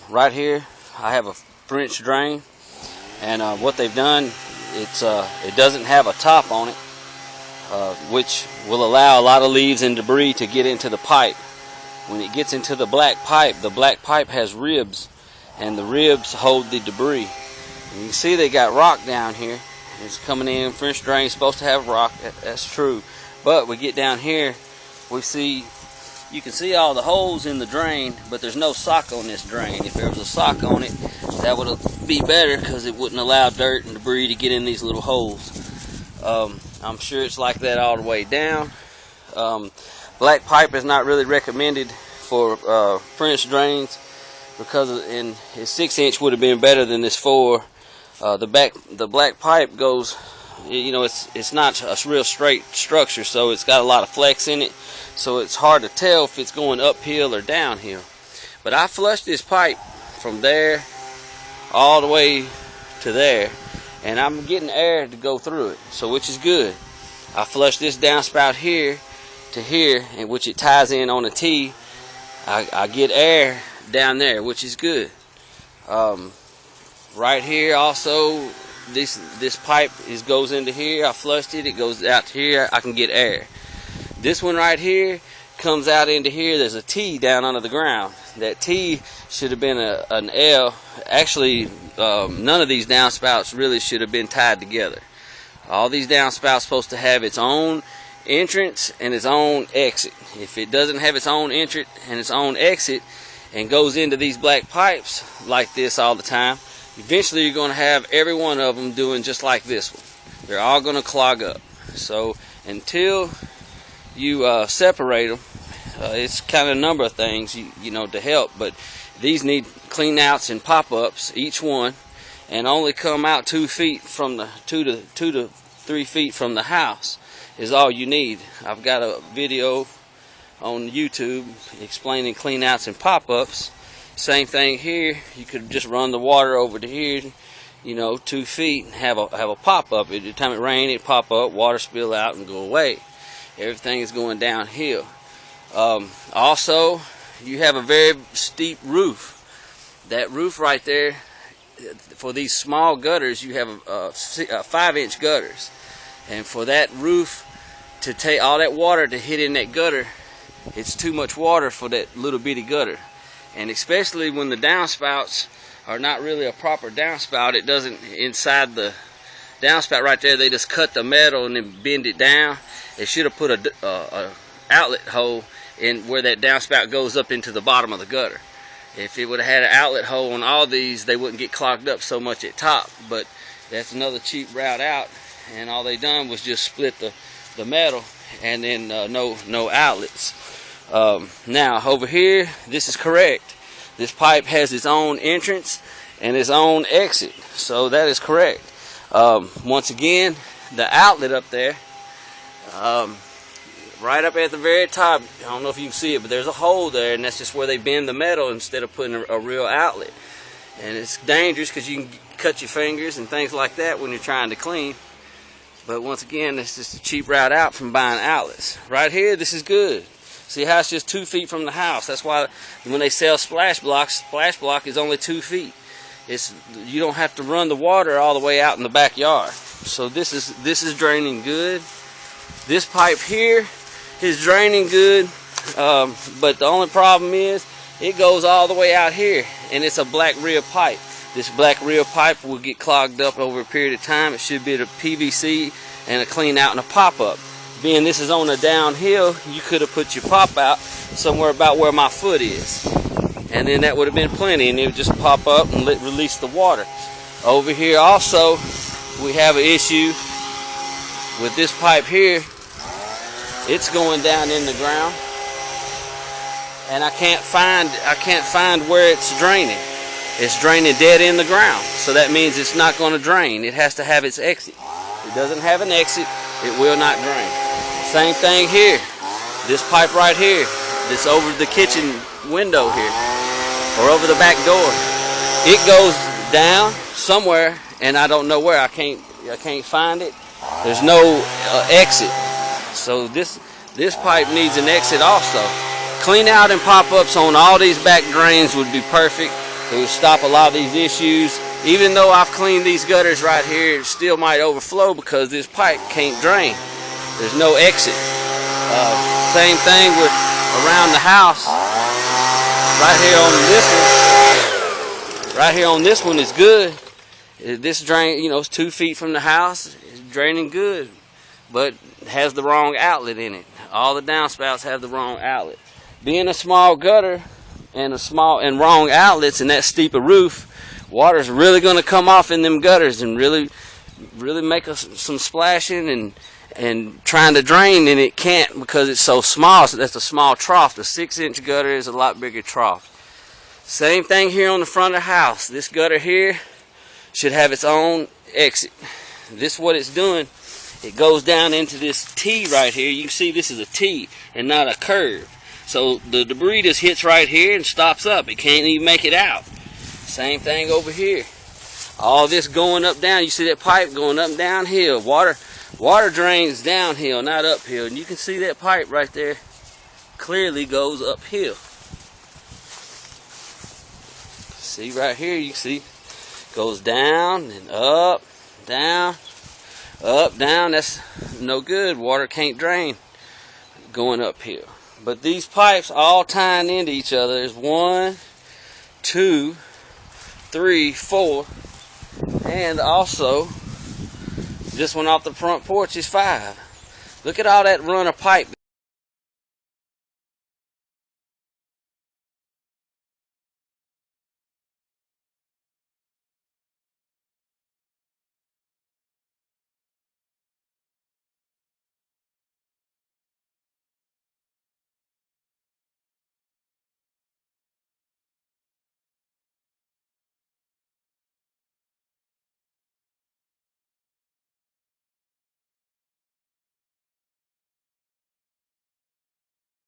Right here I have a French drain, and what they've done, it doesn't have a top on it, which will allow a lot of leaves and debris to get into the pipe. When it gets into the black pipe has ribs, and the ribs hold the debris. And you can see they got rock down here. It's coming in. French drain is supposed to have rock. That's true. But we get down here, you can see all the holes in the drain, but there's no sock on this drain. If there was a sock on it, that would be better, because it wouldn't allow dirt and debris to get in these little holes. I'm sure it's like that all the way down. Black pipe is not really recommended for French drains, because in his 6-inch would have been better than this 4. The black pipe goes, it's not a real straight structure, so it's got a lot of flex in it, so it's hard to tell if it's going uphill or downhill. But I flushed this pipe from there all the way to there, and I'm getting air to go through it, so which is good. I flushed this downspout here to here, and which it ties in on a T. I get air down there, which is good. Right here also, this pipe goes into here. I flushed it. It goes out to here. I can get air. This one right here comes out into here. There's a T down under the ground. That T should have been an L. Actually, none of these downspouts really should have been tied together. All these downspouts supposed to have its own entrance and its own exit. If it doesn't have its own entrance and its own exit and goes into these black pipes like this all the time, eventually you're going to have every one of them doing just like this one. They're all going to clog up. So until you separate them, it's kind of a number of things to help, but these need clean outs and pop-ups, each one, and only come out 2 feet from the 2 to 3 feet from the house is all you need. I've got a video on YouTube explaining clean outs and pop-ups. Same thing here. You could just run the water over to here, 2 feet, and have a pop-up. Every time it rains, it pop up, water spill out and go away. Everything is going downhill. Also, you have a very steep roof. That roof right there, for these small gutters, you have 5-inch gutters, and for that roof to take all that water to hit in that gutter, it's too much water for that little bitty gutter. And especially when the downspouts are not really a proper downspout, it doesn't, inside the downspout right there, they just cut the metal and then bend it down. They should have put a outlet hole in where that downspout goes up into the bottom of the gutter. If it would have had an outlet hole on all these, they wouldn't get clogged up so much at top. But that's another cheap route out, and all they done was just split the metal, and then no outlets. Now over here, this is correct. This pipe has its own entrance and its own exit, so that is correct. Once again, the outlet up there, right up at the very top, I don't know if you can see it, but there's a hole there, and that's just where they bend the metal instead of putting a real outlet. And it's dangerous because you can cut your fingers and things like that when you're trying to clean. But once again, it's just a cheap route out from buying outlets. Right here, this is good. See how it's just 2 feet from the house. That's why when they sell splash blocks, splash block is only 2 feet. You don't have to run the water all the way out in the backyard. So this is draining good. This pipe here is draining good, but the only problem is it goes all the way out here, and it's a black rib pipe. This black rib pipe will get clogged up over a period of time. It should be a PVC and a clean out and a pop-up. Being this is on a downhill, you could have put your pop out somewhere about where my foot is, and then that would have been plenty, and it would just pop up and release the water. Over here also, we have an issue with this pipe here. It's going down in the ground, and I can't find where it's draining. It's draining dead in the ground, so that means it's not going to drain. It has to have its exit. If it doesn't have an exit, it will not drain. Same thing here. This pipe right here, this over the kitchen window here, or over the back door, it goes down somewhere, and I don't know where. I can't find it. There's no exit. So this pipe needs an exit also. Clean out and pop-ups on all these back drains would be perfect. It would stop a lot of these issues. Even though I've cleaned these gutters right here, it still might overflow because this pipe can't drain. There's no exit. Same thing with around the house. Right here on this one is good. This drain, you know, it's 2 feet from the house. It's draining good, but has the wrong outlet in it. All the downspouts have the wrong outlet. Being a small gutter and wrong outlets and that steep a roof, water's really going to come off in them gutters and really make some splashing and trying to drain, and it can't because it's so small. So that's a small trough. The 6-inch gutter is a lot bigger trough. Same thing here on the front of the house. This gutter here should have its own exit. This what it's doing. It goes down into this T right here. You can see this is a T and not a curve. So the debris just hits right here and stops up. It can't even make it out. Same thing over here. All this going up down. You see that pipe going up and downhill. Water drains downhill, not uphill. And you can see that pipe right there clearly goes uphill. See right here, you see, goes down and up, down, up, down. That's no good. Water can't drain going uphill. But these pipes all tying into each other. There's 1, 2, 3, 4, and also this one off the front porch is 5. Look at all that run of pipe